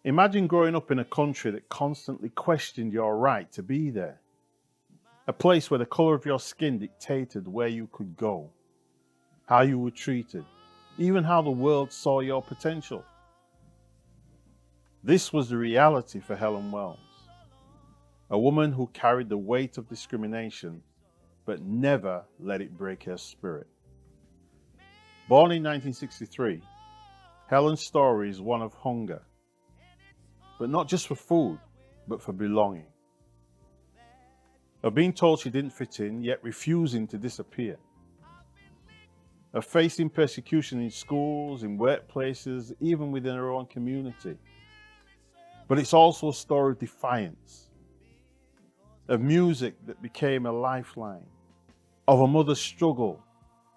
Imagine growing up in a country that constantly questioned your right to be there. A place where the colour of your skin dictated where you could go, how you were treated, even how the world saw your potential. This was the reality for Helen Wells, a woman who carried the weight of discrimination but never let it break her spirit. Born in 1963, Helen's story is one of hunger, but not just for food, but for belonging. Of being told she didn't fit in, yet refusing to disappear. Of facing persecution in schools, in workplaces, even within her own community. But it's also a story of defiance, of music that became a lifeline, of a mother's struggle,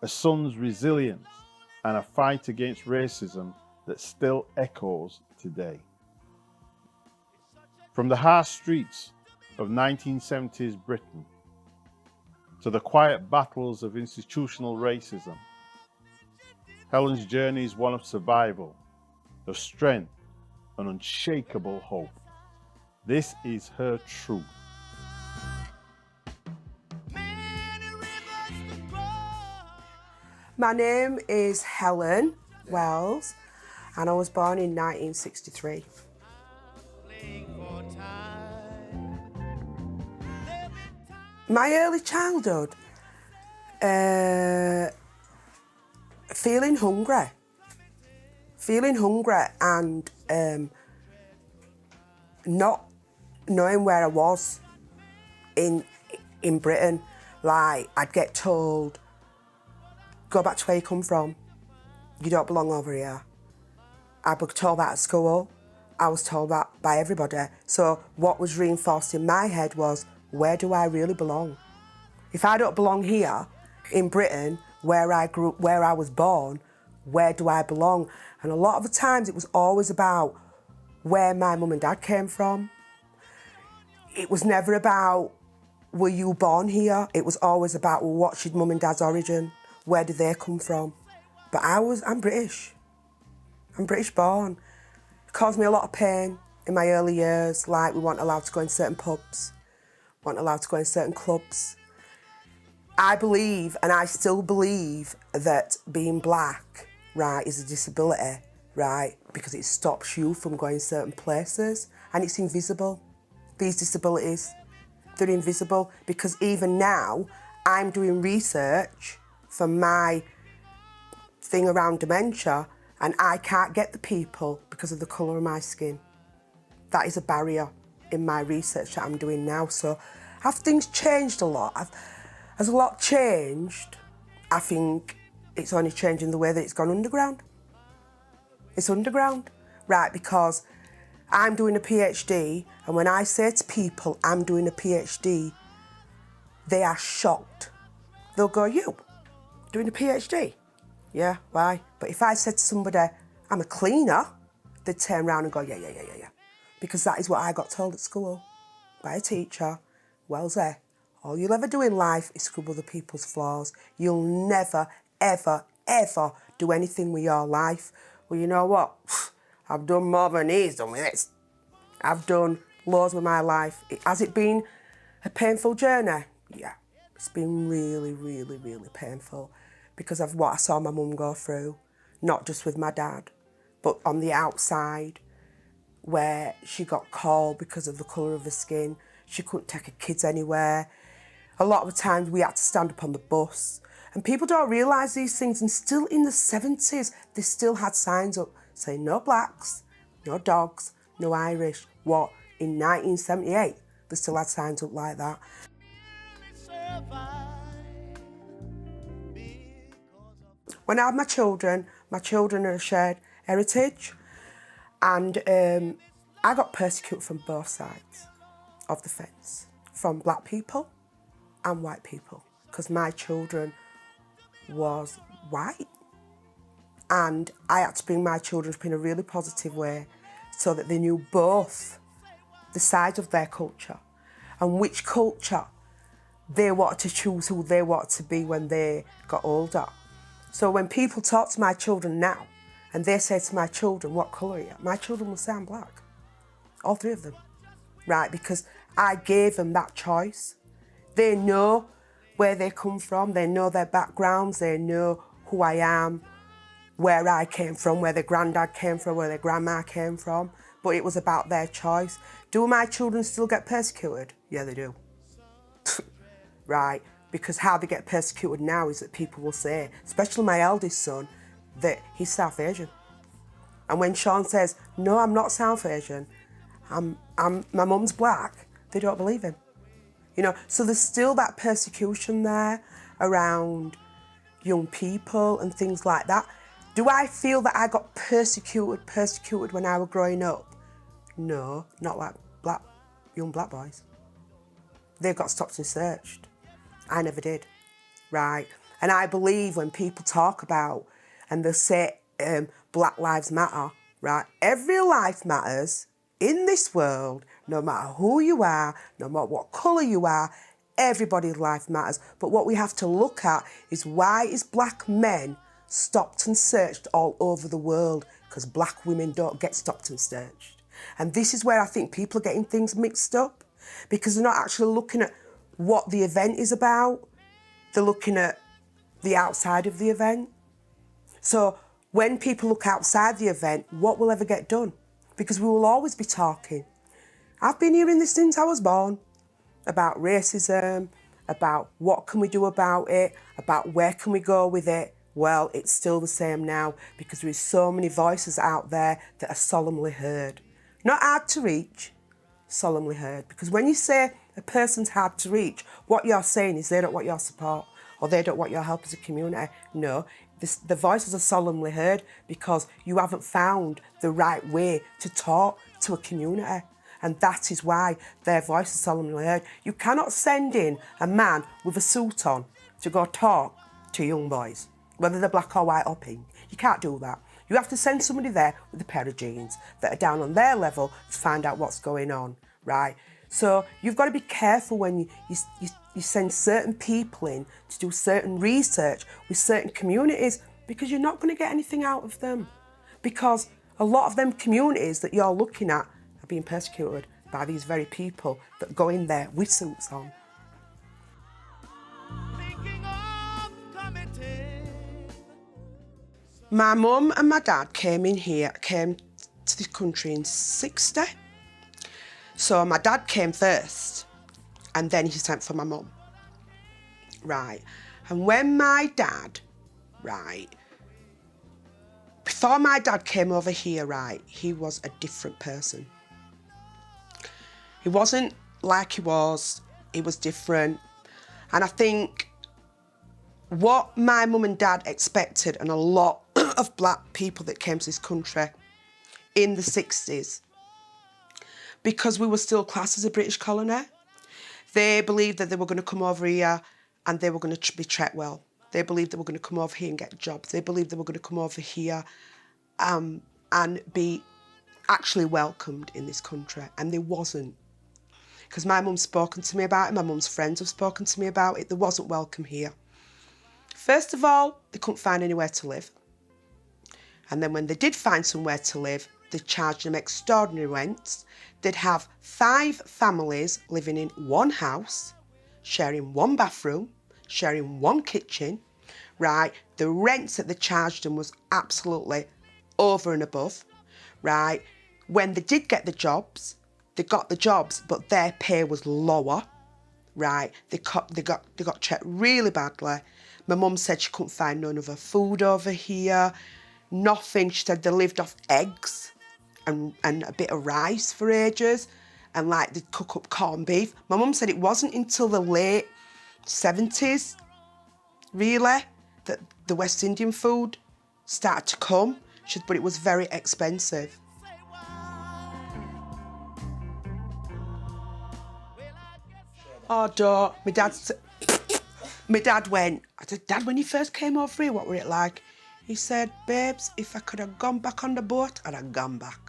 a son's resilience, and a fight against racism that still echoes today. From the harsh streets of 1970s Britain to the quiet battles of institutional racism, Helen's journey is one of survival, of strength, and unshakable hope. This is her truth. My name is Helen Wells, and I was born in 1963. My early childhood, feeling hungry and not knowing where I was in Britain. Like, I'd get told, go back to where you come from, you don't belong over here. I was told that at school, I was told that by everybody. So what was reinforced in my head was, where do I really belong? If I don't belong here in Britain, where I grew up, where I was born, where do I belong? And a lot of the times it was always about where my mum and dad came from. It was never about, were you born here? It was always about, well, what's your mum and dad's origin? Where did they come from? But I'm British. I'm British born. It caused me a lot of pain in my early years, like we weren't allowed to go in certain pubs, weren't allowed to go in certain clubs. I believe, and I still believe, that being black, right, is a disability, right, because it stops you from going certain places, and it's invisible. These disabilities, they're invisible, because even now, I'm doing research for my thing around dementia, and I can't get the people because of the colour of my skin. That is a barrier in my research that I'm doing now. So have things changed a lot? Has a lot changed? I think it's only changing the way that it's gone underground. It's underground, right, because I'm doing a PhD, and when I say to people I'm doing a PhD, they are shocked. They'll go, you doing a PhD? Yeah, why? But if I said to somebody, I'm a cleaner, they'd turn around and go, yeah. Because that is what I got told at school by a teacher. Wellesley, all you'll ever do in life is scrub other people's floors. You'll never, ever, ever do anything with your life. Well, you know what? I've done more than he's done with this. I've done loads with my life. Has it been a painful journey? Yeah, it's been really, really, really painful because of what I saw my mum go through, not just with my dad, but on the outside, where she got called because of the colour of her skin. She couldn't take her kids anywhere. A lot of the times we had to stand up on the bus. And people don't realise these things. And still in the 70s, they still had signs up saying no blacks, no dogs, no Irish. What, in 1978, they still had signs up like that. When I have my children are a shared heritage. And I got persecuted from both sides of the fence, from black people and white people, because my children was white. And I had to bring my children up in a really positive way so that they knew both the sides of their culture and which culture they wanted to choose, who they wanted to be when they got older. So when people talk to my children now and they say to my children, what colour are you? My children will say I'm black. All three of them, right? Because I gave them that choice. They know where they come from, they know their backgrounds, they know who I am, where I came from, where their granddad came from, where their grandma came from, but it was about their choice. Do my children still get persecuted? Yeah, they do. Right? Because how they get persecuted now is that people will say, especially my eldest son, that he's South Asian. And when Sean says, no, I'm not South Asian, my mum's black, they don't believe him. You know, so there's still that persecution there around young people and things like that. Do I feel that I got persecuted when I was growing up? No, not like young black boys. They got stopped and searched. I never did, right? And I believe when people talk about, and they say Black Lives Matter, right? Every life matters in this world, no matter who you are, no matter what colour you are, everybody's life matters. But what we have to look at is why is black men stopped and searched all over the world? Because black women don't get stopped and searched. And this is where I think people are getting things mixed up, because they're not actually looking at what the event is about. They're looking at the outside of the event. So when people look outside the event, what will ever get done? Because we will always be talking. I've been hearing this since I was born, about racism, about what can we do about it, about where can we go with it. Well, it's still the same now, because there is so many voices out there that are solemnly heard. Not hard to reach, solemnly heard. Because when you say a person's hard to reach, what you're saying is they don't want your support, or they don't want your help as a community. No, the voices are solemnly heard because you haven't found the right way to talk to a community. And that is why their voice is solemnly heard. You cannot send in a man with a suit on to go talk to young boys, whether they're black or white or pink. You can't do that. You have to send somebody there with a pair of jeans that are down on their level to find out what's going on, right? So you've got to be careful when you send certain people in to do certain research with certain communities, because you're not going to get anything out of them. Because a lot of them communities that you're looking at are being persecuted by these very people that go in there with suits on. My mum and my dad came to this country in 60. So my dad came first, and then he sent for my mum. Right. And when my dad, right, before my dad came over here, right, he was a different person. He wasn't like he was different. And I think what my mum and dad expected, and a lot of black people that came to this country in the 60s, because we were still classed as a British colony, they believed that they were going to come over here and they were going to be treated well. They believed they were going to come over here and get jobs. They believed they were going to come over here and be actually welcomed in this country. And they wasn't. Because my mum's spoken to me about it, my mum's friends have spoken to me about it. They wasn't welcome here. First of all, they couldn't find anywhere to live. And then when they did find somewhere to live, they charged them extraordinary rents. They'd have 5 families living in one house, sharing one bathroom, sharing one kitchen, right? The rents that they charged them was absolutely over and above, right? When they did get the jobs, they got the jobs, but their pay was lower, right? They got checked really badly. My mum said she couldn't find none of her food over here, nothing. She said they lived off eggs and a bit of rice for ages, and like they'd cook up corned beef. My mum said it wasn't until the late 70s, really, that the West Indian food started to come. She said, but it was very expensive. Oh, don't. My dad went, I said, Dad, when you first came over here, what were it like? He said, babes, if I could have gone back on the boat, I'd have gone back.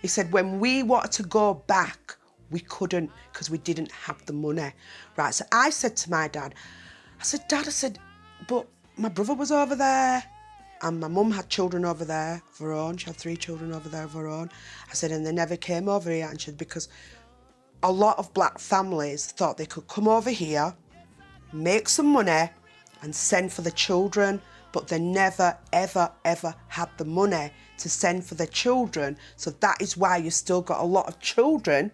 He said, when we wanted to go back, we couldn't because we didn't have the money. Right, so I said to my dad, I said, Dad, but my brother was over there. and my mum had children over there of her own. She had 3 children over there of her own. I said, and they never came over here. And she said, because a lot of black families thought they could come over here, make some money and send for the children, but they never, ever, ever had the money to send for their children. So that is why you still got a lot of children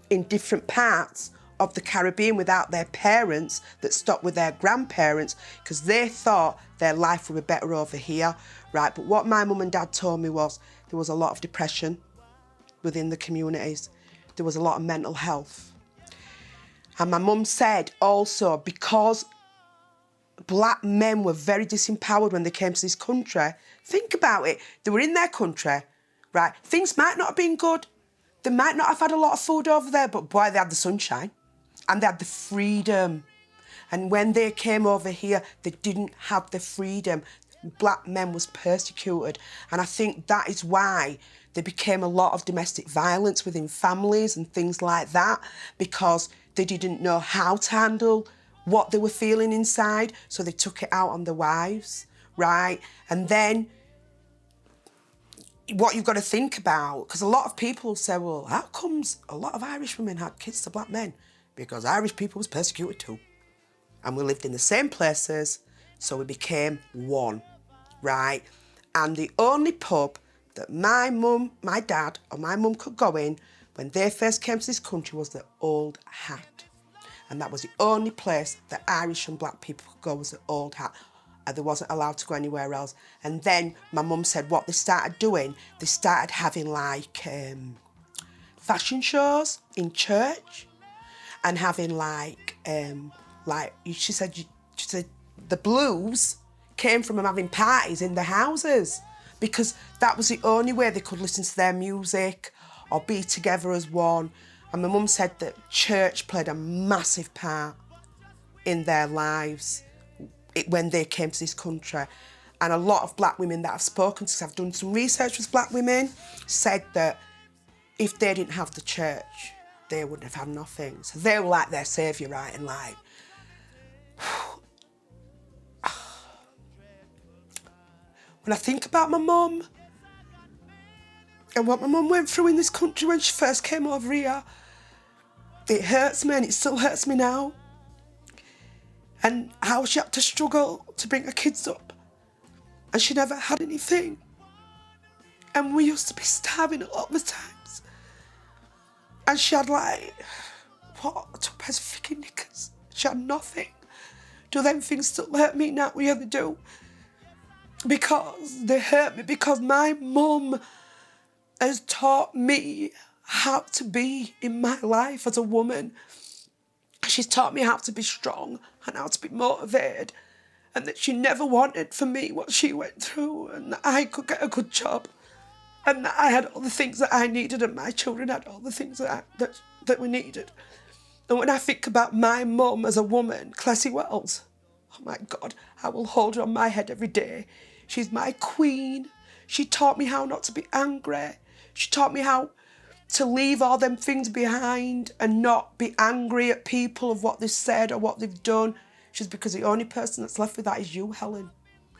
in different parts of the Caribbean without their parents that stopped with their grandparents because they thought their life would be better over here, right? But what my mum and dad told me was there was a lot of depression within the communities. There was a lot of mental health. And my mum said also because black men were very disempowered when they came to this country, think about it, they were in their country, right? Things might not have been good. They might not have had a lot of food over there, but boy, they had the sunshine and they had the freedom. And when they came over here, they didn't have the freedom. Black men was persecuted. And I think that is why there became a lot of domestic violence within families and things like that, because they didn't know how to handle what they were feeling inside, so they took it out on the wives, right? And then what you've got to think about, because a lot of people say, well, how comes a lot of Irish women had kids to black men? Because Irish people was persecuted too. And we lived in the same places, so we became one, right? And the only pub that my mum, my dad, or my mum could go in when they first came to this country was the Old Hat. And that was the only place that Irish and black people could go, was the Old Hat. And they wasn't allowed to go anywhere else. And then my mum said what they started doing, they started having like fashion shows in church and having she said the blues came from them having parties in the houses because that was the only way they could listen to their music or be together as one. And my mum said that church played a massive part in their lives when they came to this country. And a lot of black women that I've spoken to, because I've done some research with black women, said that if they didn't have the church, they wouldn't have had nothing. So they were like their saviour, right? And like, when I think about my mum and what my mum went through in this country when she first came over here, it hurts me and it still hurts me now. And how she had to struggle to bring her kids up. And she never had anything. And we used to be starving a lot of the times. And she had like, 2 pairs of freaking knickers. She had nothing. Do them things still hurt me now? Yeah, they do. Because they hurt me because my mum has taught me how to be in my life as a woman. She's taught me how to be strong and how to be motivated, and that she never wanted for me what she went through, and that I could get a good job, and that I had all the things that I needed and my children had all the things that we needed. And when I think about my mum as a woman, Helen Wells, oh my God, I will hold her on my head every day. She's my queen. She taught me how not to be angry. She taught me how to leave all them things behind and not be angry at people of what they've said or what they've done. She's because the only person that's left with that is you, Helen.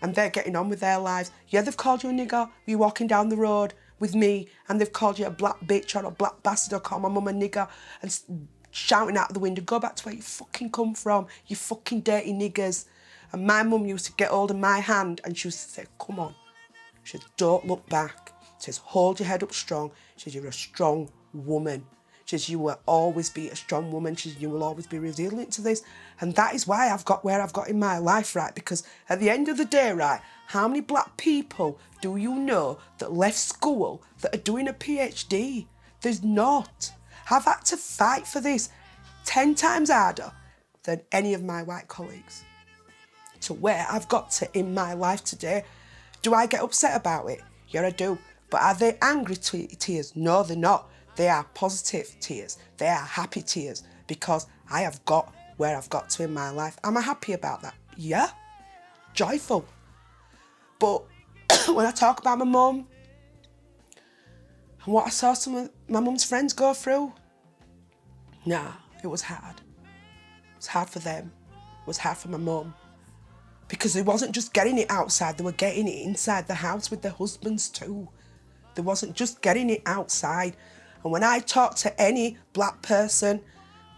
And they're getting on with their lives. Yeah, they've called you a nigger. You're walking down the road with me and they've called you a black bitch or a black bastard or called my mum a nigger and shouting out the window, go back to where you fucking come from, you fucking dirty niggers. And my mum used to get hold of my hand and she used to say, come on. She said, don't look back. She says, hold your head up strong. She says, you're a strong woman. She says, you will always be a strong woman. She says, you will always be resilient to this. And that is why I've got where I've got in my life, right? Because at the end of the day, right, how many black people do you know that left school that are doing a PhD? There's not. I've had to fight for this 10 times harder than any of my white colleagues. To where I've got to in my life today. Do I get upset about it? Yeah, I do. But are they angry tears? No, they're not. They are positive tears. They are happy tears because I have got where I've got to in my life. Am I happy about that? Yeah. Joyful. But when I talk about my mum and what I saw some of my mum's friends go through, nah, it was hard. It was hard for them. It was hard for my mum Because they wasn't just getting it outside, they were getting it inside the house with their husbands too. They wasn't just getting it outside. And when I talk to any black person,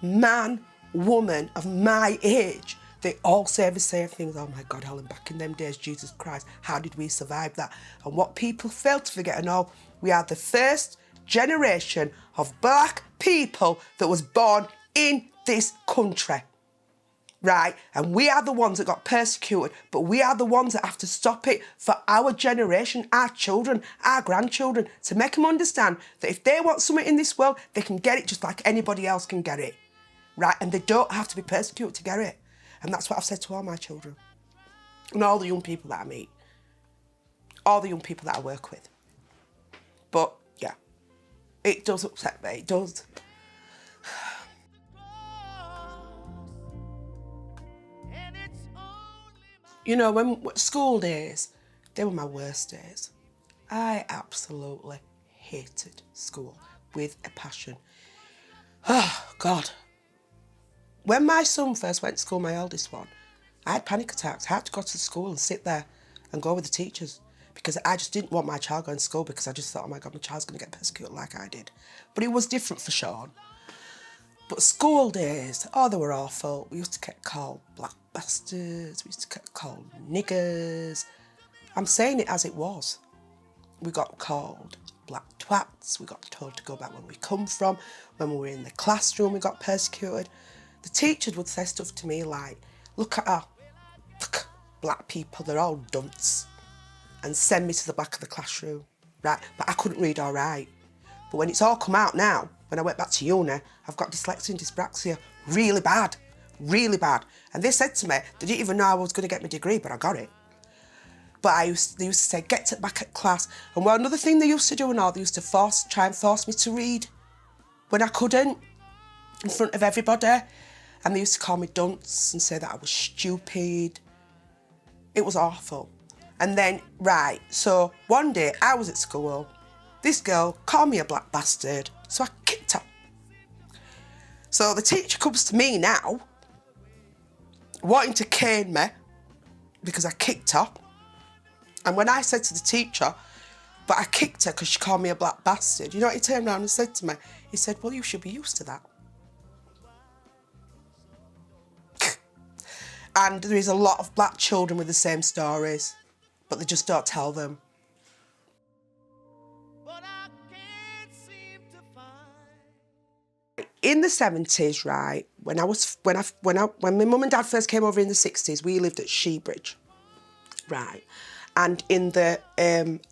man, woman of my age, they all say the same things. Oh my God, Helen, back in them days, Jesus Christ, how did we survive that? And what people fail to forget and know, we are the first generation of black people that was born in this country. Right? And we are the ones that got persecuted, but we are the ones that have to stop it for our generation, our children, our grandchildren, to make them understand that if they want something in this world, they can get it just like anybody else can get it. Right? And they don't have to be persecuted to get it. And that's what I've said to all my children and all the young people that I meet, all the young people that I work with. But yeah, it does upset me, it does. You know, when school days, they were my worst days. I absolutely hated school with a passion. Oh, God. When my son first went to school, my eldest one, I had panic attacks. I had to go to the school and sit there and go with the teachers because I just didn't want my child going to school because I just thought, oh my God, my child's going to get persecuted like I did. But it was different for Sean. But school days, oh, they were awful. We used to get called black bastards. We used to get called niggers. I'm saying it as it was. We got called black twats. We got told to go back where we come from. When we were in the classroom, we got persecuted. The teachers would say stuff to me like, look at her. Look, black people, they're all dunce. And send me to the back of the classroom. Right? But I couldn't read or write. But when it's all come out now, when I went back to uni, I've got dyslexia and dyspraxia. Really bad. Really bad. And they said to me, they didn't even know I was going to get my degree, but I got it. But they used to say, get back at class. And well, another thing they used to do and all, they used to try and force me to read when I couldn't, in front of everybody. And they used to call me dunce and say that I was stupid. It was awful. And then, right, so one day I was at school. This girl called me a black bastard, so I kicked her. So the teacher comes to me now, wanting to cane me because I kicked her. And when I said to the teacher, but I kicked her because she called me a black bastard, you know what he turned around and said to me? He said, well, you should be used to that. And there is a lot of black children with the same stories, but they just don't tell them. In the 70s, right, when my mum and dad first came over in the 60s, we lived at Sheebridge, right, and in the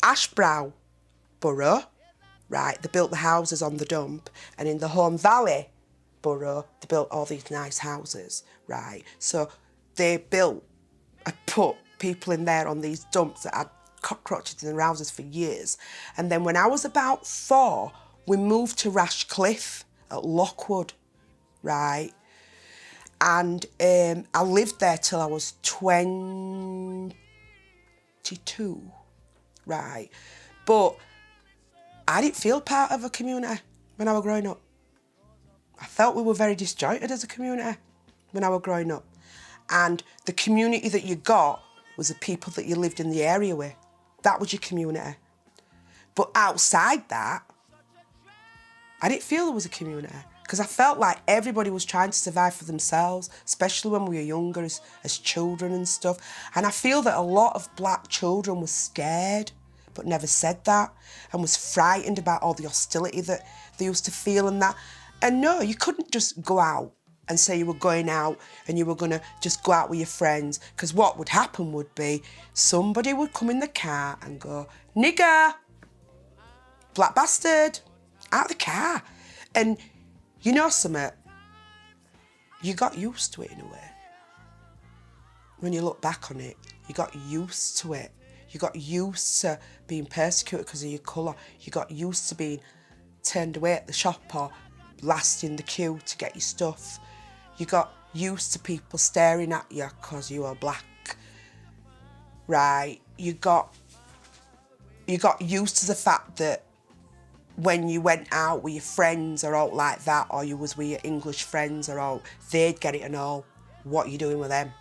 Ashbrow borough, right, they built the houses on the dump, and in the Home Valley borough, they built all these nice houses, right. So they put people in there on these dumps that had cockroaches in their houses for years, and then when I was about 4, we moved to Rashcliffe at Lockwood, right? And I lived there till I was 22, right? But I didn't feel part of a community when I was growing up. I felt we were very disjointed as a community when I was growing up. And the community that you got was the people that you lived in the area with. That was your community. But outside that, I didn't feel there was a community because I felt like everybody was trying to survive for themselves, especially when we were younger as children and stuff. And I feel that a lot of black children were scared but never said that and was frightened about all the hostility that they used to feel and that. And no, you couldn't just go out and say you were going out and you were going to just go out with your friends, because what would happen would be somebody would come in the car and go, nigger, black bastard, out of the car. And you know something? You got used to it in a way. When you look back on it, you got used to it. You got used to being persecuted because of your colour. You got used to being turned away at the shop or last in the queue to get your stuff. You got used to people staring at you because you were black. Right? You got used to the fact that when you went out with your friends or out like that, or you was with your English friends or out, they'd get it and all. What are you doing with them?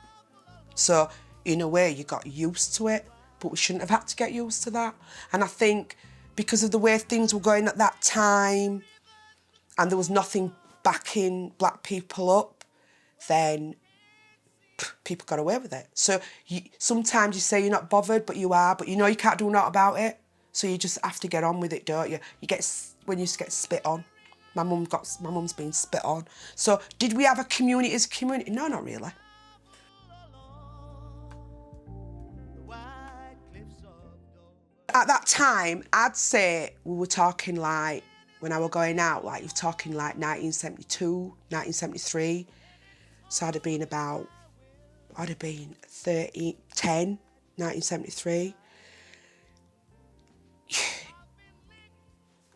So in a way you got used to it, but we shouldn't have had to get used to that. And I think because of the way things were going at that time, and there was nothing backing black people up, then people got away with it. So sometimes you say you're not bothered, but you are, but you know you can't do naught about it. So you just have to get on with it, don't you? When you get spit on. My mum's been spit on. So did we have a community as a community? No, not really. At that time, I'd say we were talking like, when I were going out, like you're talking like 1972, 1973. So I'd have been 1973.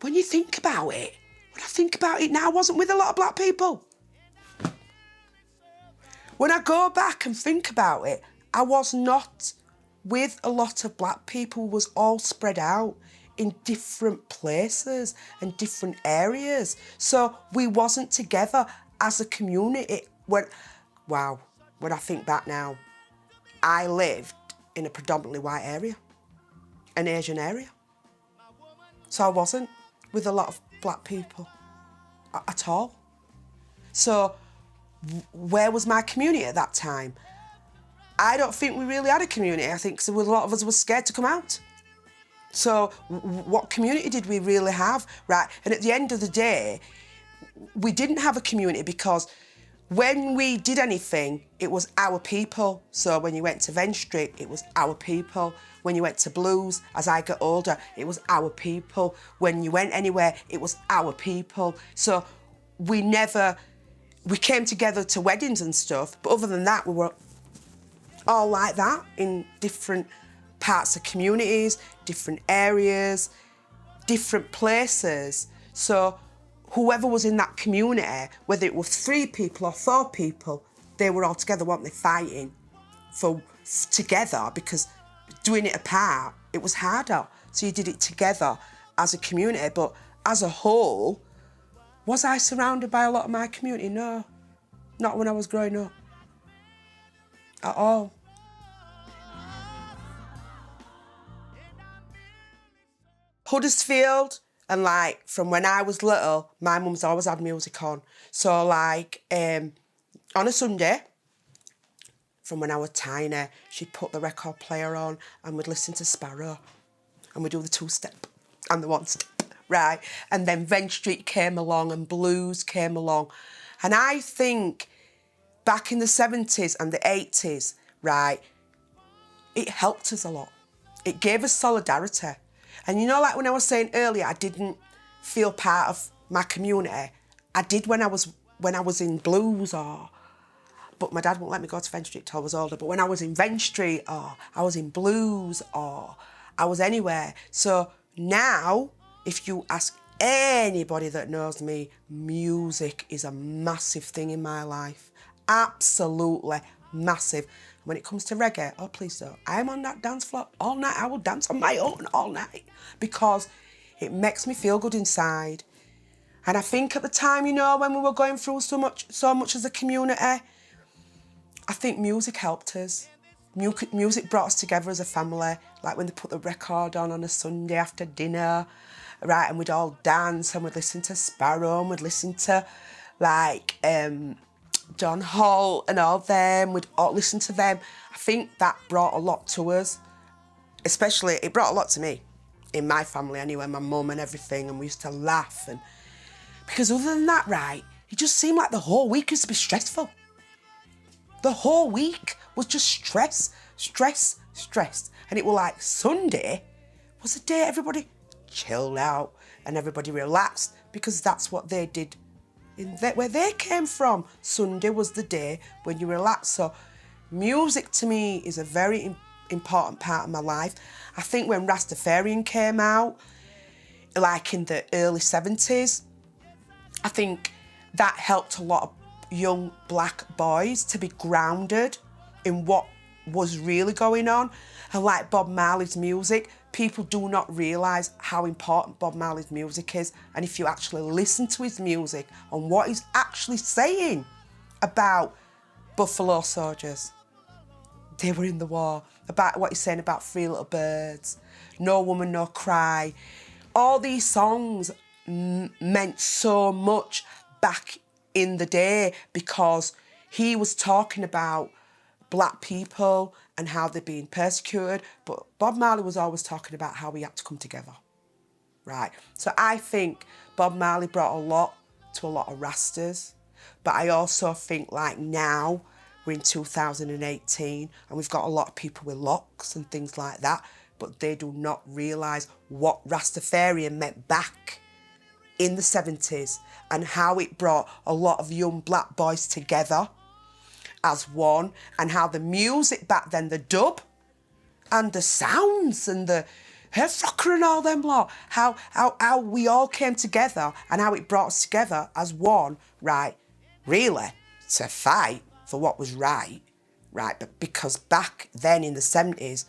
When you think about it, when I think about it now, I wasn't with a lot of black people. When I go back and think about it, I was not with a lot of black people. We was all spread out in different places and different areas. So we wasn't together as a community. When I think back now, I lived in a predominantly white area, an Asian area. So I wasn't with a lot of black people at all. So where was my community at that time? I don't think we really had a community. I think a lot of us were scared to come out. So what community did we really have, right? And at the end of the day, we didn't have a community because when we did anything, it was our people. So when you went to Ventry, it was our people. When you went to Blues, as I got older, it was our people. When you went anywhere, it was our people. So we came together to weddings and stuff, but other than that, we were all like that in different parts of communities, different areas, different places. So whoever was in that community, whether it was 3 people or 4 people, they were all together, weren't they, fighting together, because doing it apart, it was harder. So you did it together as a community. But as a whole, was I surrounded by a lot of my community? No, not when I was growing up at all. Huddersfield, and like from when I was little, my mum's always had music on. So like on a Sunday, from when I was tiny, she'd put the record player on and we'd listen to Sparrow, and we'd do the 2-step and the 1-step, right? And then Vent Street came along and blues came along. And I think back in the 70s and the 80s, right, it helped us a lot. It gave us solidarity. And you know, like when I was saying earlier, I didn't feel part of my community. I did when I was in Blues, but my dad wouldn't let me go to Vent Street till I was older. But when I was in Vent Street, or I was in Blues, or I was anywhere. So now, if you ask anybody that knows me, music is a massive thing in my life. Absolutely massive. When it comes to reggae, oh please don't. I'm on that dance floor all night. I will dance on my own all night because it makes me feel good inside. And I think at the time, you know, when we were going through so much as a community, I think music helped us. Music brought us together as a family, like when they put the record on a Sunday after dinner, right, and we'd all dance and we'd listen to Sparrow and we'd listen to like John Holt and all them, we'd all listen to them. I think that brought a lot to us, especially, it brought a lot to me, in my family anyway, my mum and everything, and we used to laugh. And because other than that, right, it just seemed like the whole week used to be stressful. The whole week was just stress. And it was like Sunday was a day everybody chilled out and everybody relaxed, because that's what they did where they came from. Sunday was the day when you relax. So music to me is a very important part of my life. I think when Rastafarian came out, like in the early 70s, I think that helped a lot of young black boys to be grounded in what was really going on. And like Bob Marley's music, people do not realise how important Bob Marley's music is. And if you actually listen to his music and what he's actually saying about Buffalo Soldiers, They were in the war. About what you're saying about Three Little Birds, No Woman, No Cry. All these songs meant so much back in the day because he was talking about black people and how they're being persecuted, but Bob Marley was always talking about how we had to come together, right? So I think Bob Marley brought a lot to a lot of Rastas, but I also think like now we're in 2018 and we've got a lot of people with locks and things like that, but they do not realise what Rastafarian meant back in the 70s and how it brought a lot of young black boys together as one, and how the music back then, the dub and the sounds and the hair rocker and all them lot, how we all came together and how it brought us together as one, right, really, to fight for what was right, but because back then in the 70s,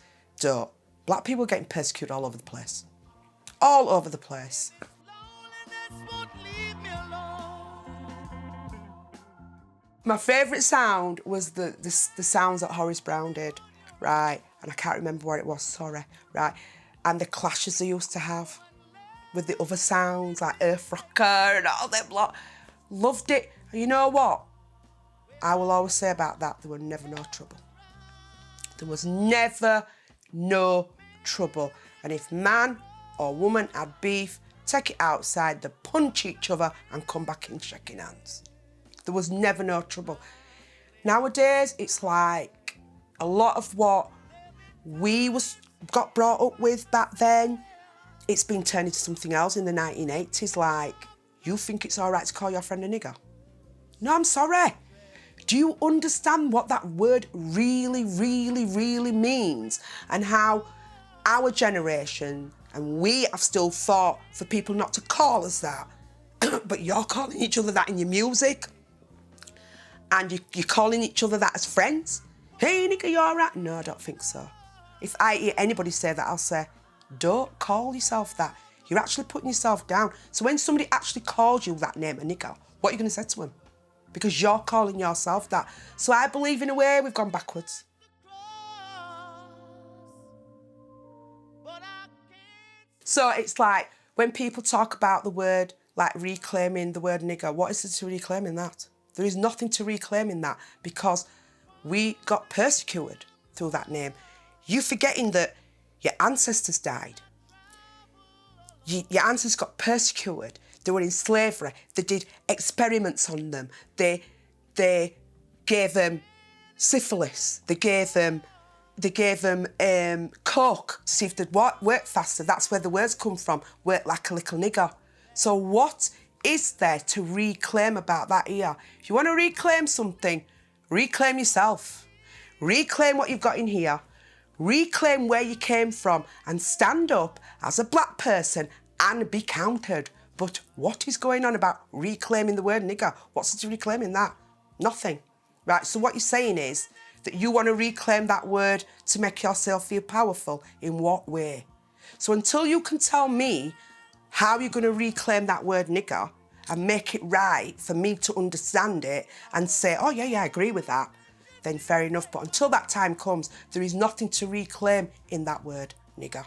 black people were getting persecuted all over the place. All over the place. My favourite sound was the sounds that Horace Brown did, right? And I can't remember what it was, sorry, right? And the clashes they used to have with the other sounds, like Earth Rocker and all them lot. Loved it. And you know what? I will always say about that, there were never no trouble. There was never no trouble. And if man or woman had beef, take it outside, they punch each other and come back in shaking hands. There was never no trouble. Nowadays, it's like a lot of what we got brought up with back then, it's been turned into something else in the 1980s, like, you think it's all right to call your friend a nigger? No, I'm sorry. Do you understand what that word really, really, really means? And how our generation, and we have still fought for people not to call us that, but you're calling each other that in your music, and you're calling each other that as friends? Hey, nigga, you all right? No, I don't think so. If I hear anybody say that, I'll say, don't call yourself that. You're actually putting yourself down. So when somebody actually calls you that name, a nigger, what are you going to say to him? Because you're calling yourself that. So I believe in a way we've gone backwards. So it's like when people talk about the word, like reclaiming the word nigger, what is there to reclaim in that? There is nothing to reclaim in that because we got persecuted through that name. You forgetting that your ancestors died. Your ancestors got persecuted. They were in slavery. They did experiments on them. They gave them syphilis. They gave them coke to see if they'd work faster. That's where the words come from. Work like a little nigger. So what is there to reclaim about that here? If you want to reclaim something, reclaim yourself. Reclaim what you've got in here. Reclaim where you came from and stand up as a black person and be counted. But what is going on about reclaiming the word nigger? What's to reclaim in that? Nothing. Right, so what you're saying is that you want to reclaim that word to make yourself feel powerful. In what way? So until you can tell me how you're going to reclaim that word nigger and make it right for me to understand it and say, oh yeah, I agree with that, then fair enough. But until that time comes, there is nothing to reclaim in that word nigger.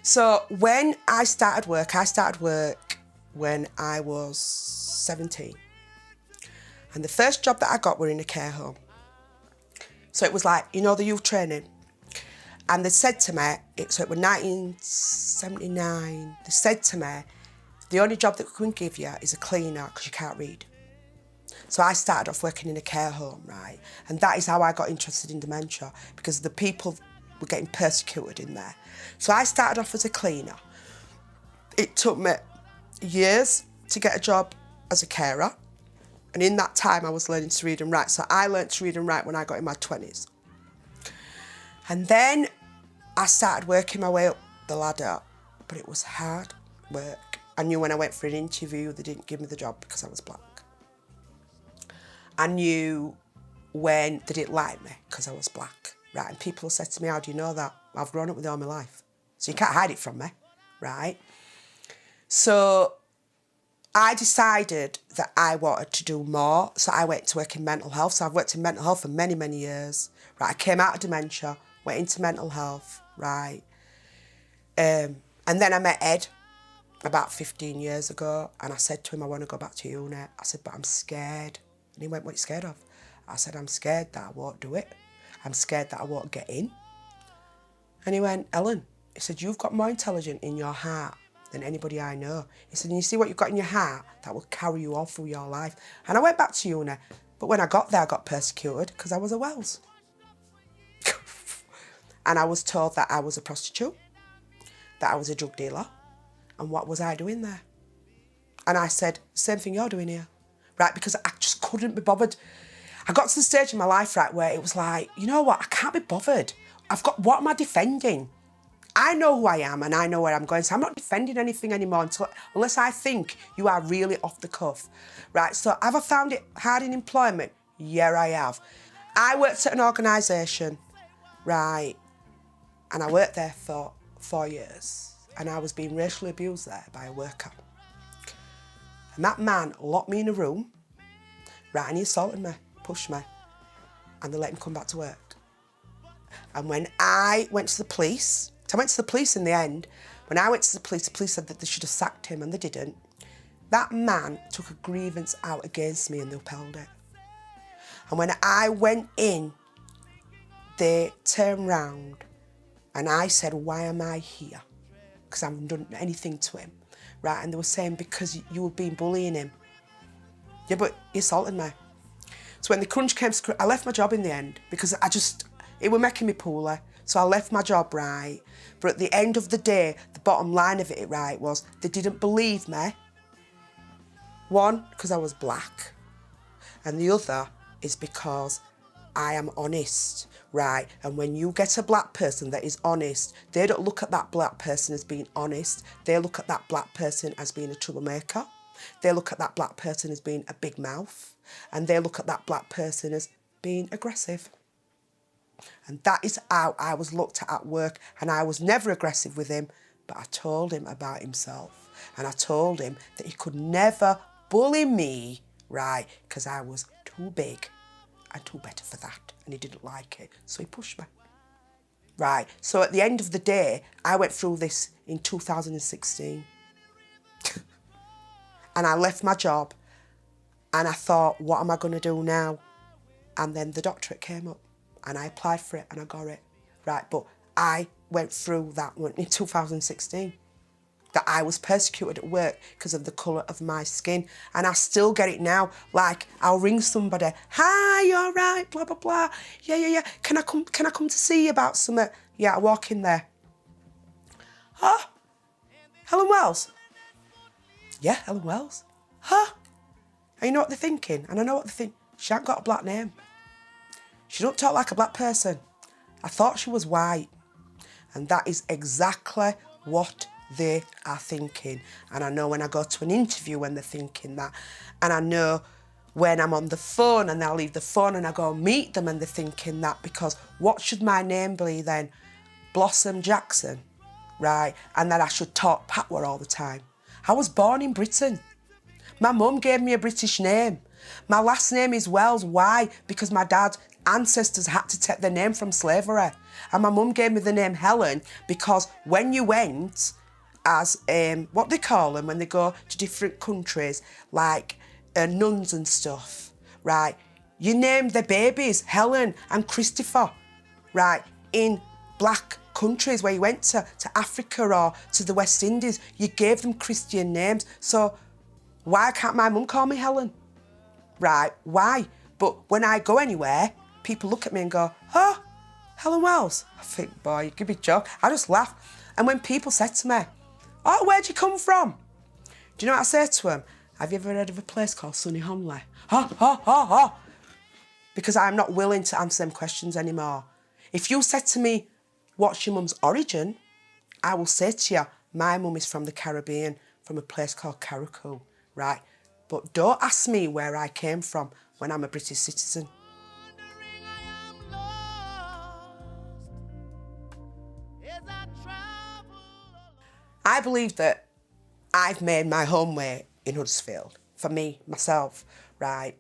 So when I started work when I was 17. And the first job that I got were in a care home. So it was like, you know, the youth training. And they said to me, so it was 1979, they said to me, the only job that we can give you is a cleaner because you can't read. So I started off working in a care home, right? And that is how I got interested in dementia, because the people were getting persecuted in there. So I started off as a cleaner. It took me years to get a job as a carer. And in that time, I was learning to read and write. So I learned to read and write when I got in my 20s. And then I started working my way up the ladder, but it was hard work. I knew when I went for an interview, they didn't give me the job because I was black. I knew when they didn't like me because I was black, right? And people said to me, how do you know that? I've grown up with it all my life. So you can't hide it from me, right? So I decided that I wanted to do more, so I went to work in mental health. So I've worked in mental health for many, many years. Right, I came out of dementia, went into mental health, right. And then I met Ed about 15 years ago, and I said to him, I want to go back to uni. I said, but I'm scared. And he went, what are you scared of? I said, I'm scared that I won't do it. I'm scared that I won't get in. And he went, Helen, he said, you've got more intelligence in your heart than anybody I know. He said, and you see what you've got in your heart that will carry you all through your life. And I went back to uni, but when I got there, I got persecuted because I was a Wells. And I was told that I was a prostitute, that I was a drug dealer, and what was I doing there? And I said, same thing you're doing here, right? Because I just couldn't be bothered. I got to the stage in my life, right, where it was like, you know what, I can't be bothered. What am I defending? I know who I am and I know where I'm going, so I'm not defending anything anymore unless I think you are really off the cuff, right? So have I found it hard in employment? Yeah, I have. I worked at an organisation, right, and I worked there for 4 years, and I was being racially abused there by a worker. And that man locked me in a room, right, and he assaulted me, pushed me, and they let him come back to work. And when I went to the police, so I went to the police in the end, when I went to the police said that they should have sacked him, and they didn't. That man took a grievance out against me and they upheld it. And when I went in, they turned round and I said, why am I here? Because I haven't done anything to him, right? And they were saying, because you were being bullying him. Yeah, but he assaulted me. So when the crunch came, I left my job in the end because it were making me poorly. So I left my job, right? But at the end of the day, the bottom line of it, right, was they didn't believe me. One, because I was black. And the other is because I am honest, right? And when you get a black person that is honest, they don't look at that black person as being honest. They look at that black person as being a troublemaker. They look at that black person as being a big mouth. And they look at that black person as being aggressive. And that is how I was looked at work. And I was never aggressive with him, but I told him about himself. And I told him that he could never bully me, right, because I was too big and too better for that. And he didn't like it, so he pushed me. Right, so at the end of the day, I went through this in 2016. And I left my job and I thought, what am I going to do now? And then the doctorate came up and I applied for it and I got it. Right, but I went through that one in 2016. That I was persecuted at work because of the colour of my skin. And I still get it now. Like, I'll ring somebody, hi, you all right, blah, blah, blah. Yeah. Can I come to see you about something? Yeah, I walk in there. Huh? Helen Wells? Yeah, Helen Wells. Huh? And you know what they're thinking? And I know what they're thinking. She ain't got a black name. She don't talk like a black person. I thought she was white. And that is exactly what they are thinking. And I know when I go to an interview when they're thinking that. And I know when I'm on the phone and I'll leave the phone and I go meet them and they're thinking that, because what should my name be then? Blossom Jackson, right? And that I should talk patois all the time. I was born in Britain. My mum gave me a British name. My last name is Wells. Why? Because my dad's ancestors had to take their name from slavery. And my mum gave me the name Helen because when you went as, what they call them when they go to different countries, like nuns and stuff, right? You named their babies Helen and Christopher, right? In black countries where you went to Africa or to the West Indies, you gave them Christian names. So why can't my mum call me Helen? Right, why? But when I go anywhere, people look at me and go, oh, Helen Wells. I think, boy, you give me a joke. I just laugh. And when people said to me, oh, where'd you come from? Do you know what I say to them? Have you ever heard of a place called Sunny Honley? Because I'm not willing to answer them questions anymore. If you said to me, what's your mum's origin? I will say to you, my mum is from the Caribbean, from a place called Carriacou, right? But don't ask me where I came from when I'm a British citizen. I believe that I've made my home way in Huddersfield, for me, myself, right?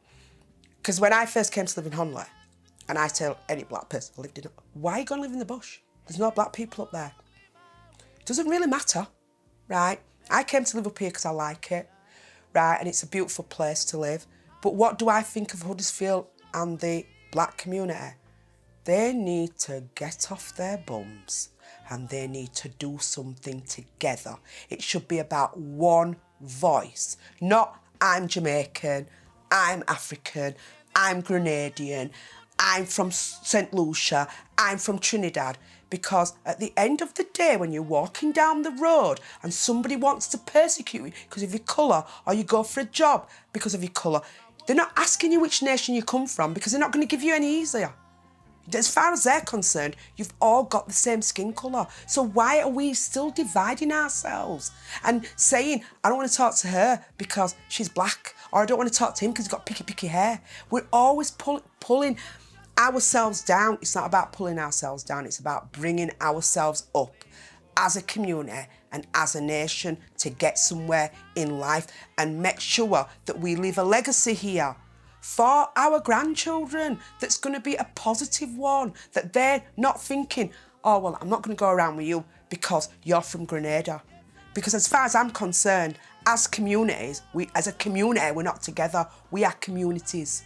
Because when I first came to live in Honley, and I tell any black person I lived in, why are you going to live in the bush? There's no black people up there. It doesn't really matter, right? I came to live up here because I like it, right? And it's a beautiful place to live. But what do I think of Huddersfield and the black community? They need to get off their bums and they need to do something together. It should be about one voice, not I'm Jamaican, I'm African, I'm Grenadian, I'm from St. Lucia, I'm from Trinidad. Because at the end of the day, when you're walking down the road and somebody wants to persecute you because of your colour, or you go for a job because of your colour, they're not asking you which nation you come from because they're not going to give you any easier. As far as they're concerned, you've all got the same skin colour. So why are we still dividing ourselves and saying, I don't want to talk to her because she's black, or I don't want to talk to him because he's got picky hair? We're always pulling ourselves down. It's not about pulling ourselves down. It's about bringing ourselves up as a community and as a nation to get somewhere in life and make sure that we leave a legacy here for our grandchildren that's going to be a positive one, that they're not thinking, oh, well, I'm not going to go around with you because you're from Grenada. Because as far as I'm concerned, as communities, as a community, we're not together. We are communities.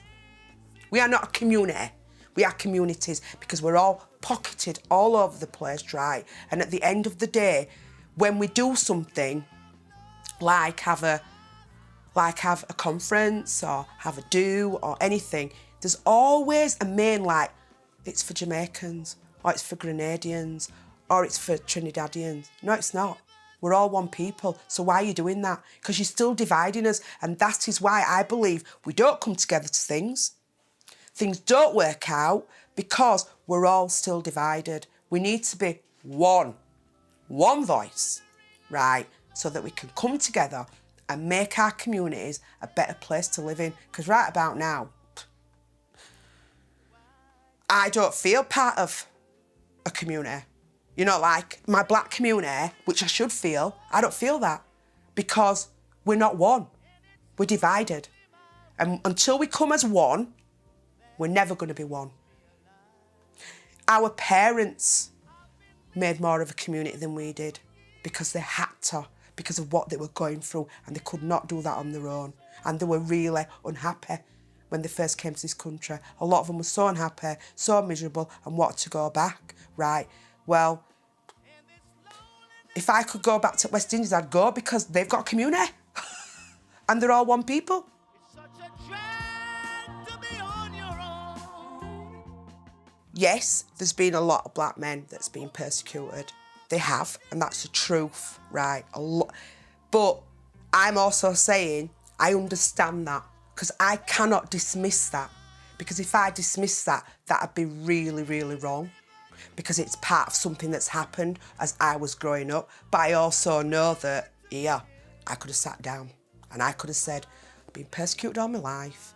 We are not a community. We are communities because we're all pocketed all over the place, right? And at the end of the day, when we do something like have a conference or have a do or anything, there's always a main, like, it's for Jamaicans or it's for Grenadians or it's for Trinidadians. No, it's not. We're all one people. So why are you doing that? Because you're still dividing us. And that is why I believe we don't come together to things. Things don't work out because we're all still divided. We need to be one voice, right? So that we can come together and make our communities a better place to live in. Because right about now, I don't feel part of a community. You know, like my black community, which I should feel, I don't feel that because we're not one. We're divided. And until we come as one, we're never going to be one. Our parents made more of a community than we did because they had to, because of what they were going through, and they could not do that on their own. And they were really unhappy when they first came to this country. A lot of them were so unhappy, so miserable, and wanted to go back, right? Well, if I could go back to West Indies, I'd go because they've got a community and they're all one people. Yes, there's been a lot of black men that's been persecuted. They have, and that's the truth, right? A lot. But I'm also saying I understand that because I cannot dismiss that. Because if I dismiss that, that'd be really, really wrong. Because it's part of something that's happened as I was growing up. But I also know that, yeah, I could have sat down and I could have said, I've been persecuted all my life.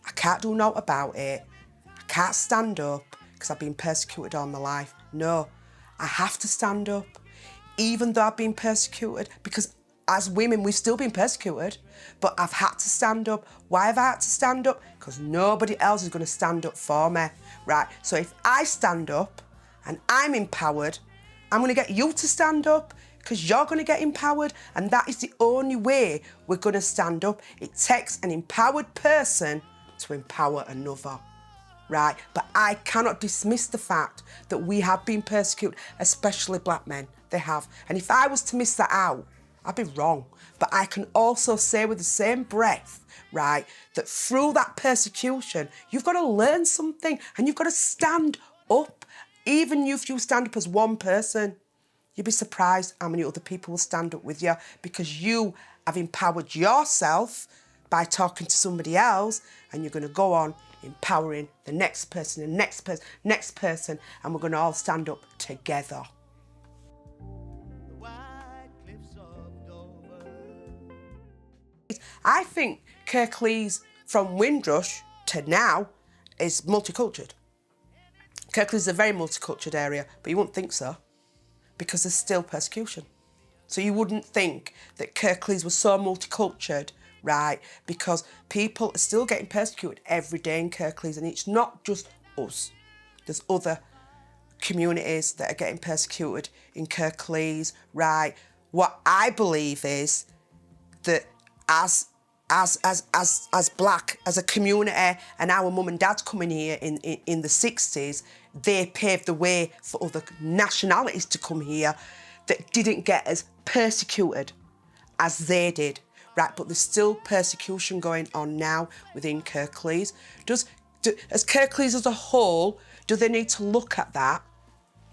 I can't do naught about it. I can't stand up because I've been persecuted all my life. No, I have to stand up, even though I've been persecuted, because as women, we've still been persecuted, but I've had to stand up. Why have I had to stand up? Because nobody else is going to stand up for me, right? So if I stand up and I'm empowered, I'm going to get you to stand up because you're going to get empowered, and that is the only way we're going to stand up. It takes an empowered person to empower another, right? But I cannot dismiss the fact that we have been persecuted, especially black men. They have. And if I was to miss that out, I'd be wrong. But I can also say with the same breath, right, that through that persecution, you've got to learn something and you've got to stand up. Even if you stand up as one person, you'd be surprised how many other people will stand up with you because you have empowered yourself by talking to somebody else, and you're going to go on empowering the next person, the next person, and we're going to all stand up together. I think Kirklees from Windrush to now is multicultural. Kirklees is a very multicultural area, but you wouldn't think so because there's still persecution. So you wouldn't think that Kirklees was so multicultural, right? Because people are still getting persecuted every day in Kirklees, and it's not just us. There's other communities that are getting persecuted in Kirklees, right? What I believe is that as black, as a community, and our mum and dad's coming here in the 60s, they paved the way for other nationalities to come here that didn't get as persecuted as they did, right? But there's still persecution going on now within Kirklees. As Kirklees as a whole, do they need to look at that?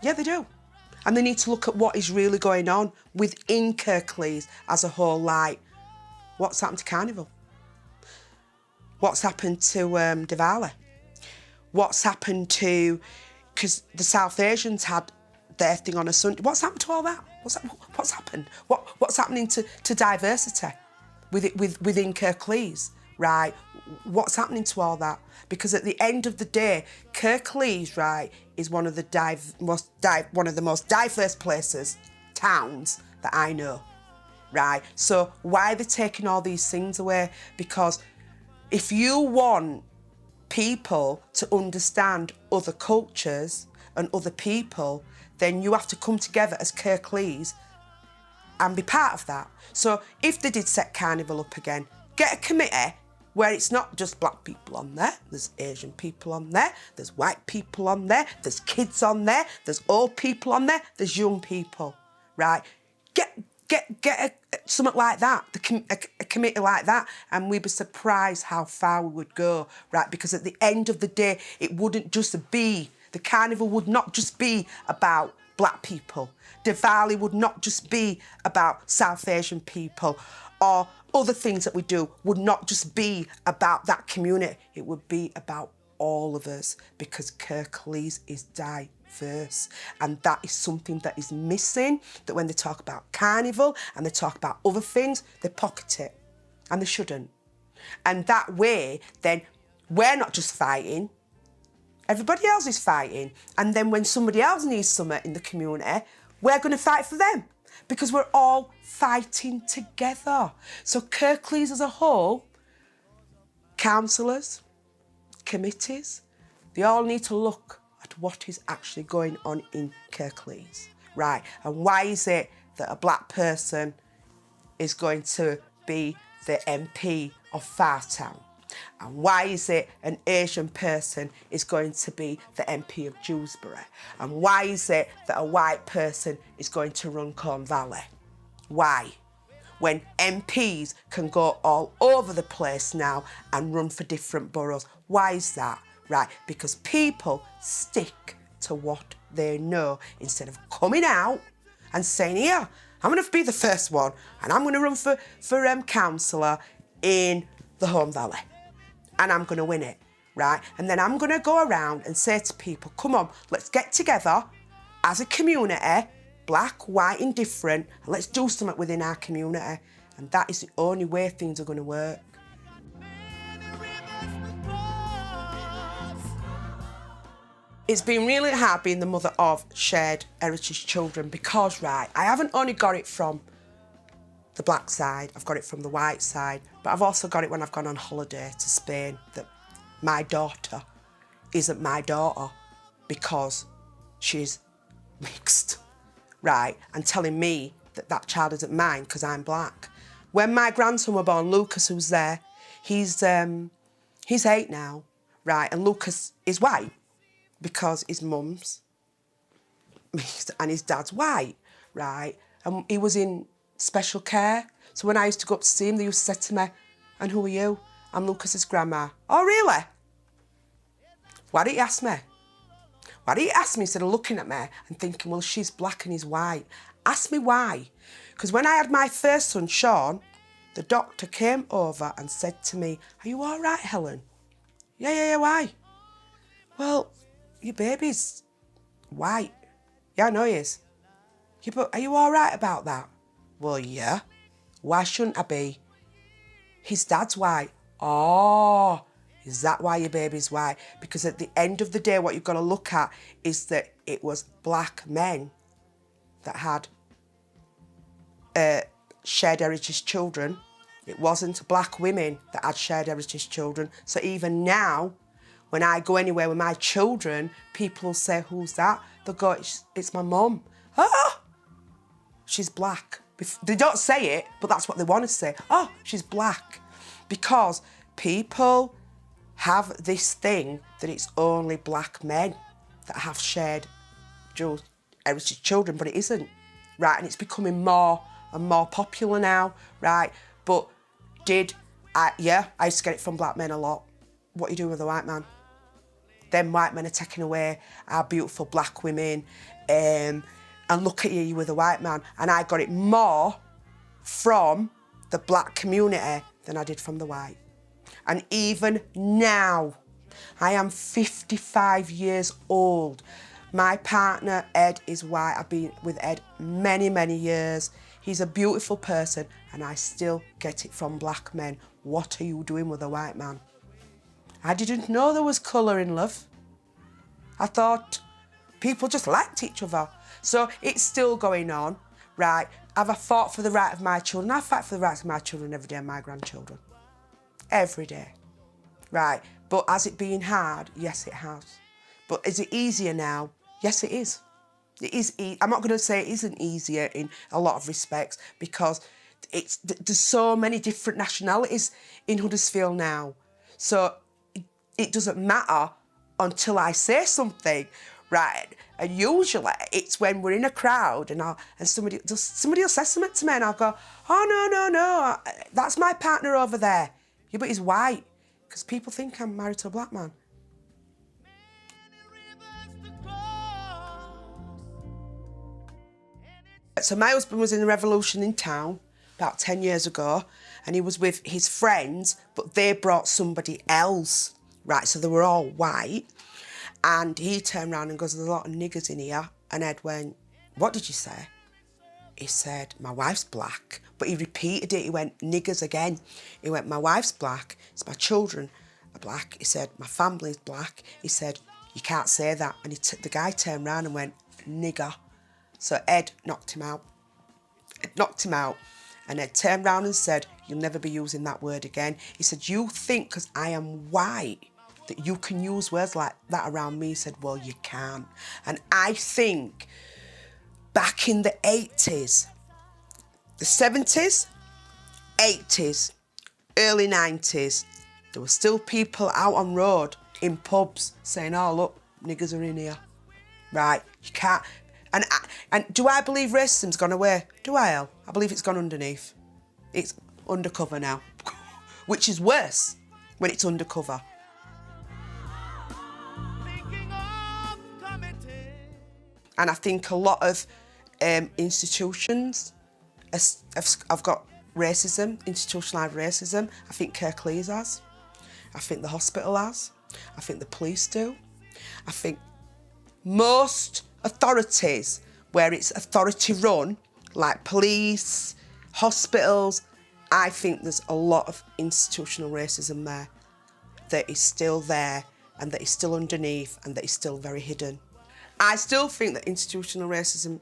Yeah, they do. And they need to look at what is really going on within Kirklees as a whole, like what's happened to Carnival? What's happened to Diwali? What's happened to, because the South Asians had their thing on a Sunday. What's happened to all that? What's happened? What's happening to diversity within Kirklees, right? What's happening to all that? Because at the end of the day, Kirklees, right, is one of the most diverse places, towns that I know, right? So why are they taking all these things away? Because if you want people to understand other cultures and other people, then you have to come together as Kirklees and be part of that. So if they did set Carnival up again, get a committee where it's not just black people on there, there's Asian people on there, there's white people on there, there's kids on there, there's old people on there, there's young people, right? Get something like that, a committee like that, and we'd be surprised how far we would go, right? Because at the end of the day, it wouldn't just be, the Carnival would not just be about black people. Diwali would not just be about South Asian people, or other things that we do would not just be about that community. It would be about all of us, because Kirklees is diverse, and that is something that is missing, that when they talk about Carnival and they talk about other things, they pocket it, and they shouldn't. And that way, then, we're not just fighting, everybody else is fighting, and then when somebody else needs something in the community, we're going to fight for them, because we're all fighting together. So Kirklees as a whole, counsellors, committees, they all need to look at what is actually going on in Kirklees, right? And why is it that a black person is going to be the MP of Fartown? And why is it an Asian person is going to be the MP of Dewsbury? And why is it that a white person is going to run Corn Valley? Why? When MPs can go all over the place now and run for different boroughs. Why is that? Right, because people stick to what they know instead of coming out and saying, here, I'm going to be the first one and I'm going to run for councillor in the Home Valley and I'm going to win it, right? And then I'm going to go around and say to people, come on, let's get together as a community, black, white, indifferent, and let's do something within our community. And that is the only way things are going to work. It's been really hard being the mother of shared heritage children because, right, I haven't only got it from the black side, I've got it from the white side, but I've also got it when I've gone on holiday to Spain, that my daughter isn't my daughter because she's mixed, right? And telling me that that child isn't mine because I'm black. When my grandson was born, Lucas, who's there, he's 8 now, right? And Lucas is white because his mum's mixed and his dad's white, right? And he was in special care. So when I used to go up to see him, they used to say to me, and who are you? I'm Lucas's grandma. Oh, really? Why didn't you ask me? Why didn't you ask me instead of looking at me and thinking, well, she's black and he's white? Ask me why. Because when I had my first son, Sean, the doctor came over and said to me, are you all right, Helen? Yeah, why? Well, your baby's white. Yeah, I know he is. Yeah, but are you all right about that? Well, yeah. Why shouldn't I be? His dad's white. Oh, is that why your baby's white? Because at the end of the day, what you've got to look at is that it was black men that had shared heritage children. It wasn't black women that had shared heritage children. So even now, when I go anywhere with my children, people will say, who's that? They'll go, it's my mum. Oh, she's black. They don't say it, but that's what they want to say. Oh, she's black. Because people have this thing that it's only black men that have shared dual heritage children, but it isn't, right? And it's becoming more and more popular now, right? But I used to get it from black men a lot. What are you doing with a white man? Them white men are taking away our beautiful black women, and look at you with a white man. And I got it more from the black community than I did from the white. And even now, I am 55 years old. My partner, Ed, is white. I've been with Ed many, many years. He's a beautiful person, and I still get it from black men. What are you doing with a white man? I didn't know there was colour in love. I thought people just liked each other. So it's still going on, right? Have I fought for the right of my children? I fight for the rights of my children every day and my grandchildren. Every day, right? But has it been hard? Yes, it has. But is it easier now? Yes, it is. It is. I'm not going to say it isn't easier in a lot of respects, because there's so many different nationalities in Huddersfield now. So it doesn't matter until I say something, right? And usually it's when we're in a crowd and somebody will say something to me and I'll go, oh, no, that's my partner over there. Yeah, but he's white, because people think I'm married to a black man. So my husband was in the revolution in town about 10 years ago, and he was with his friends, but they brought somebody else, right? So they were all white, and he turned around and goes, there's a lot of niggers in here. And Ed went, what did you say? He said, my wife's black. But he repeated it. He went, niggers again. He went, my wife's black. It's my children are black. He said, my family's black. He said, you can't say that. And the guy turned around and went, nigger. So Ed knocked him out. And Ed turned around and said, you'll never be using that word again. He said, you think because I am white that you can use words like that around me? He said, well, you can. And I think back in the 80s, the 70s, 80s, early 90s, there were still people out on road in pubs saying, oh, look, niggers are in here. Right, you can't. And do I believe racism's gone away? Do I, El? I believe it's gone underneath. It's undercover now, which is worse when it's undercover. And I think a lot of institutions have got racism, institutionalised racism. I think Kirklees has. I think the hospital has. I think the police do. I think most authorities where it's authority run, like police, hospitals, I think there's a lot of institutional racism there that is still there and that is still underneath and that is still very hidden. I still think that institutional racism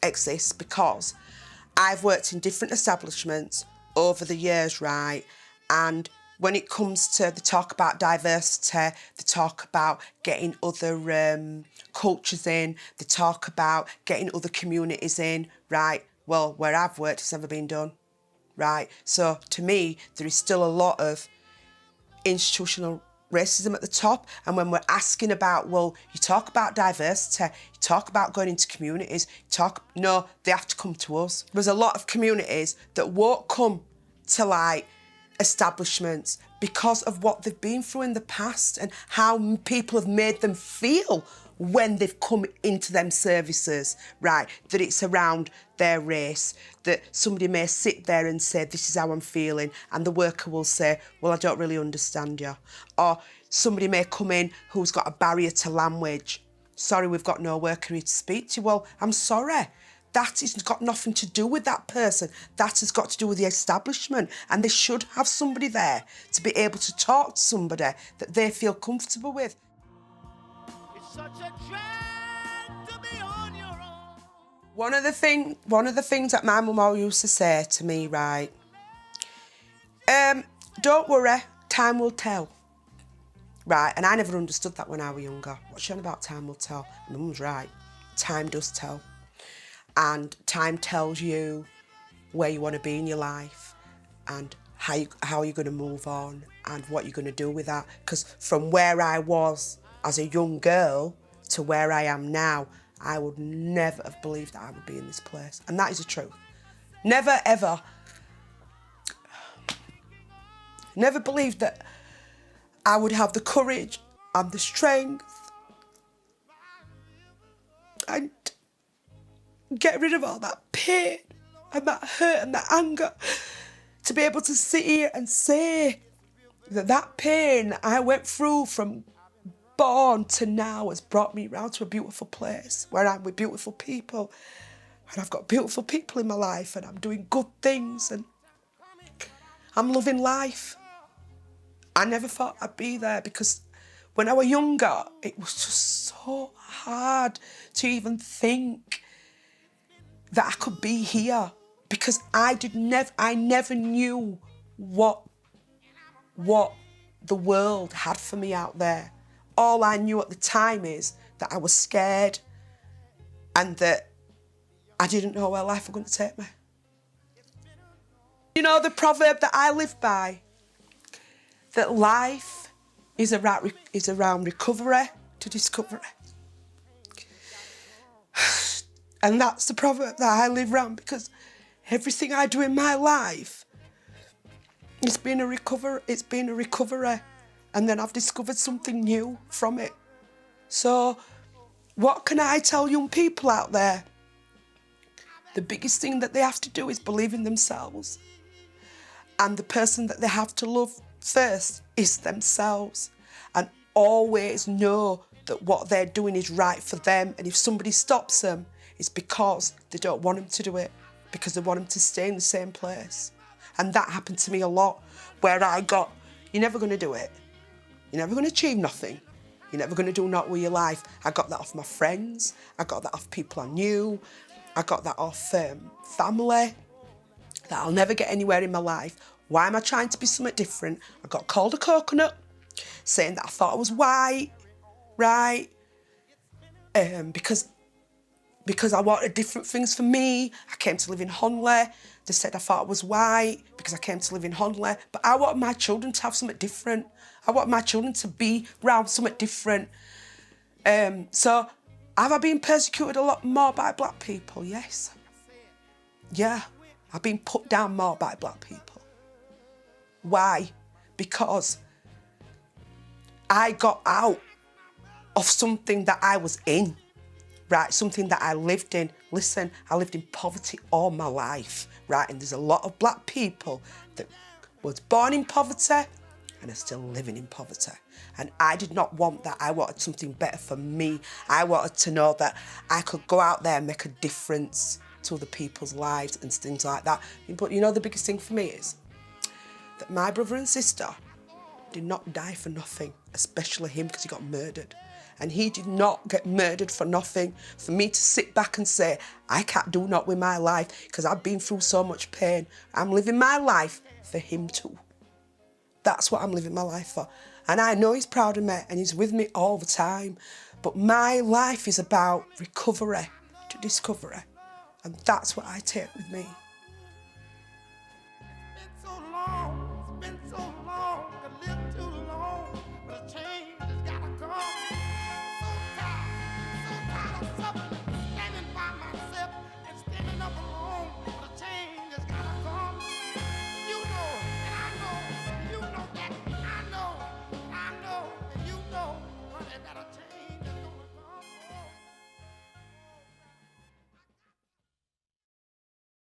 exists because I've worked in different establishments over the years, right? And when it comes to the talk about diversity, the talk about getting other cultures in, the talk about getting other communities in, right? Well, where I've worked, it's never been done, right? So to me, there is still a lot of institutional racism at the top. And when we're asking about, well, you talk about diversity, you talk about going into communities, no, they have to come to us. There's a lot of communities that won't come to like establishments because of what they've been through in the past and how people have made them feel when they've come into them services, right? That it's around their race, that somebody may sit there and say, this is how I'm feeling, and the worker will say, well, I don't really understand you. Or somebody may come in who's got a barrier to language. Sorry, we've got no worker here to speak to you. Well, I'm sorry. That has got nothing to do with that person. That has got to do with the establishment. And they should have somebody there to be able to talk to somebody that they feel comfortable with. It's such a drag to be on your own. One of the things that my mum always used to say to me, right, don't worry, time will tell. Right, and I never understood that when I was younger. What's she on about, time will tell? My mum's right. Time does tell. And time tells you where you want to be in your life and how you're going to move on and what you're going to do with that. Because from where I was as a young girl to where I am now, I would never have believed that I would be in this place. And that is the truth. Never, ever. Never believed that I would have the courage and the strength and get rid of all that pain and that hurt and that anger to be able to sit here and say that pain I went through from born to now has brought me round to a beautiful place where I'm with beautiful people and I've got beautiful people in my life and I'm doing good things and I'm loving life. I never thought I'd be there because when I was younger, it was just so hard to even think that I could be here because I never knew what the world had for me out there. All I knew at the time is that I was scared and that I didn't know where life was going to take me. You know the proverb that I live by? That life is around recovery to discovery. And that's the proverb that I live around because everything I do in my life, it's been a recovery. And then I've discovered something new from it. So what can I tell young people out there? The biggest thing that they have to do is believe in themselves. And the person that they have to love first is themselves, and always know that what they're doing is right for them, and if somebody stops them, it's because they don't want them to do it, because they want them to stay in the same place. And that happened to me a lot, where I got, you're never going to do it. You're never going to achieve nothing. You're never going to do naught with your life. I got that off my friends. I got that off people I knew. I got that off family, that I'll never get anywhere in my life. Why am I trying to be something different? I got called a coconut, saying that I thought I was white, right? Because I wanted different things for me. I came to live in Honley. They said I thought I was white because I came to live in Honley. But I wanted my children to have something different. I want my children to be around something different. So have I been persecuted a lot more by black people? Yes. Yeah, I've been put down more by black people. Why? Because I got out of something that I was in, right? Something that I lived in. Listen, I lived in poverty all my life, right? And there's a lot of black people that was born in poverty and are still living in poverty. And I did not want that. I wanted something better for me. I wanted to know that I could go out there and make a difference to other people's lives and things like that. But you know the biggest thing for me is that my brother and sister did not die for nothing, especially him because he got murdered. And he did not get murdered for nothing. For me to sit back and say, I can't do naught with my life because I've been through so much pain. I'm living my life for him too. That's what I'm living my life for. And I know he's proud of me and he's with me all the time. But my life is about recovery to discovery. And that's what I take with me.